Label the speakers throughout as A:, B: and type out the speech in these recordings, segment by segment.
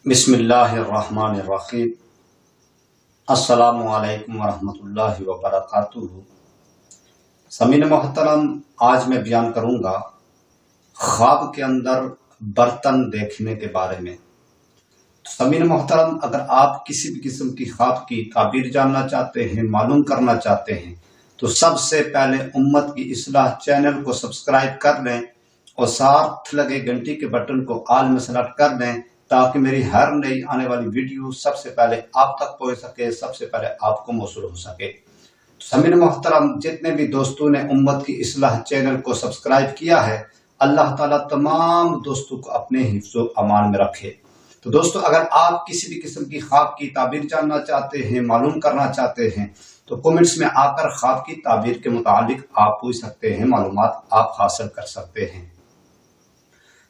A: बिस्मिल्लाहिर्रहमानिर्रहीम। अस्सलामु अलैकुम वरहमतुल्लाहि वबरकातुहू। समीन मोहतरम, आज मैं बयान करूंगा ख्वाब के अंदर बर्तन देखने के बारे में। तो समीन मोहतरम, अगर आप किसी भी किस्म की ख्वाब की ताबीर जानना चाहते हैं, मालूम करना चाहते हैं, तो सबसे पहले उम्मत की इस्लाह चैनल को सब्सक्राइब कर लें और साथ लगे घंटी के बटन को आल में सेलेक्ट कर दें, ताकि मेरी हर नई आने वाली वीडियो सबसे पहले आप तक पहुंच सके, सबसे पहले आपको मौसूल हो सके। तो समीन मोहतरम, जितने भी दोस्तों ने उम्मत की इस्लाह चैनल को सब्सक्राइब किया है, अल्लाह ताला तमाम दोस्तों को अपने हिफ्ज़ो अमान में रखे। तो दोस्तों, अगर आप किसी भी किस्म की ख्वाब की ताबीर जानना चाहते हैं, मालूम करना चाहते हैं, तो कमेंट्स में आकर ख्वाब की ताबीर के मुतालिक आप पूछ सकते हैं, मालूमात आप हासिल कर सकते हैं।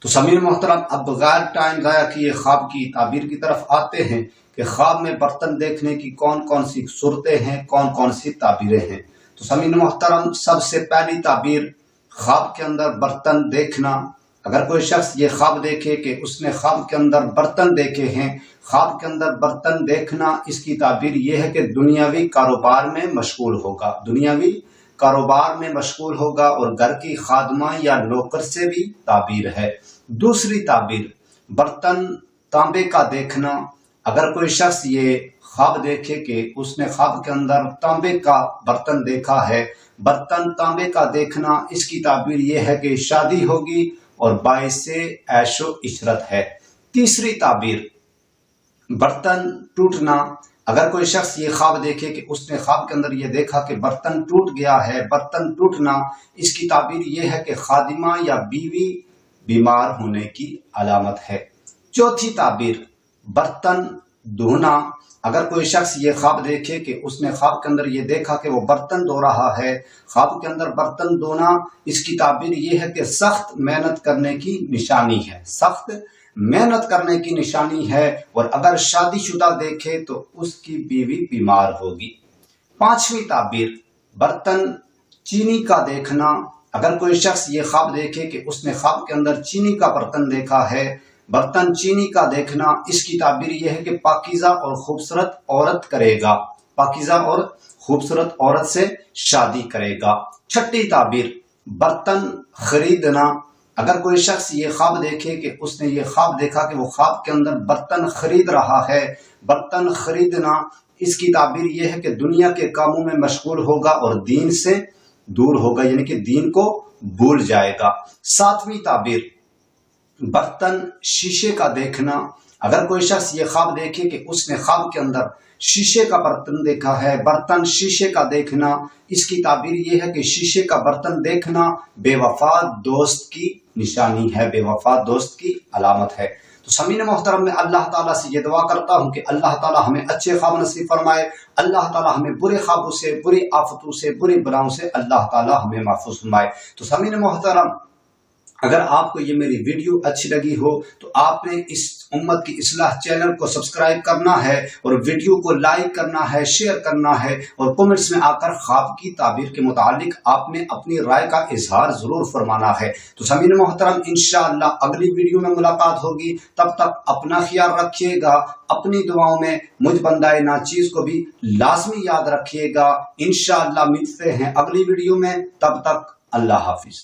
A: तो समीर मोहतरम, अब बगैर टाइम ज़ाया किए ख्वाब की ताबीर की तरफ आते हैं कि ख्वाब में बर्तन देखने की कौन कौन सी सूरतें हैं, कौन कौन सी ताबीरें हैं। तो समीर मोहतरम, सबसे पहली ताबीर ख्वाब के अंदर बर्तन देखना। अगर कोई शख्स ये ख्वाब देखे कि उसने ख्वाब के अंदर बर्तन देखे हैं, ख्वाब के अंदर बर्तन देखना, इसकी ताबीर यह है कि दुनियावी कारोबार में मशगूल होगा, दुनियावी कारोबार में मशगूल होगा और घर की खादमा या नौकर से भी ताबीर है। दूसरी ताबीर, बर्तन तांबे का देखना। अगर कोई शख्स ये ख्वाब देखे कि उसने ख्वाब के अंदर तांबे का बर्तन देखा है, बर्तन तांबे का देखना, इसकी ताबीर यह है कि शादी होगी और बाइसे ऐशो इशरत है। तीसरी ताबीर, बर्तन टूटना। अगर कोई शख्स ये ख्वाब देखे कि उसने ख्वाब के अंदर ये देखा कि बर्तन टूट गया है, बर्तन टूटना, इसकी ताबीर यह है कि खादिमा या बीवी बीमार होने की अलामत है। चौथी ताबीर, बर्तन धोना। अगर कोई शख्स ये ख्वाब देखे कि उसने ख्वाब के अंदर ये देखा कि वो बर्तन धो रहा है, ख्वाब के अंदर बर्तन धोना, इसकी ताबीर ये है कि सख्त मेहनत करने की निशानी है, सख्त मेहनत करने की निशानी है। और अगर शादीशुदा देखे तो उसकी बीवी बीमार होगी। पांचवी ताबीर, बर्तन चीनी का देखना। अगर कोई शख्स ये ख्वाब देखे कि उसने ख्वाब के अंदर चीनी का बर्तन देखा है, बर्तन चीनी का देखना, इसकी ताबीर यह है कि पाकीज़ा और खूबसूरत औरत करेगा, पाकीज़ा और खूबसूरत औरत से शादी करेगा। छठी ताबीर, बर्तन खरीदना। अगर कोई शख्स ये ख्वाब देखे कि उसने ये ख्वाब देखा कि वो ख्वाब के अंदर बर्तन खरीद रहा है, बर्तन खरीदना, इसकी ताबीर यह है कि दुनिया के कामों में मशगूल होगा और दीन से दूर होगा, यानी कि दीन को भूल जाएगा। सातवीं ताबीर, बर्तन शीशे का देखना। अगर कोई शख्स ये ख्वाब देखे कि उसने ख्वाब के अंदर शीशे का बर्तन देखा है, बर्तन शीशे का देखना, इसकी ताबीर यह है कि शीशे का बर्तन देखना बेवफा दोस्त की निशानी है, बेवफा दोस्त की अलामत है। तो समीन मोहतरम, मैं अल्लाह ताला से ये दुआ करता हूँ कि अल्लाह ताला हमें अच्छे ख्वाब नसीब फरमाए, अल्लाह ताला हमें बुरे ख्वाबों से, बुरी आफतों से, बुरी बलाओं से अल्लाह ताला हमें महफूज फरमाए। तो समीन मोहतरम, अगर आपको ये मेरी वीडियो अच्छी लगी हो तो आपने इस उम्मत की इस्लाह चैनल को सब्सक्राइब करना है और वीडियो को लाइक करना है, शेयर करना है और कमेंट्स में आकर ख्वाब की ताबीर के मुतालिक आपने अपनी राय का इजहार जरूर फरमाना है। तो समीन मोहतरम, इंशाअल्लाह अगली वीडियो में मुलाकात होगी। तब तक अपना ख्याल रखिएगा, अपनी दुआओं में मुझ बंदाए नाचीज को भी लाजमी याद रखिएगा। इंशाअल्लाह मिलते हैं अगली वीडियो में, तब तक अल्लाह हाफिज।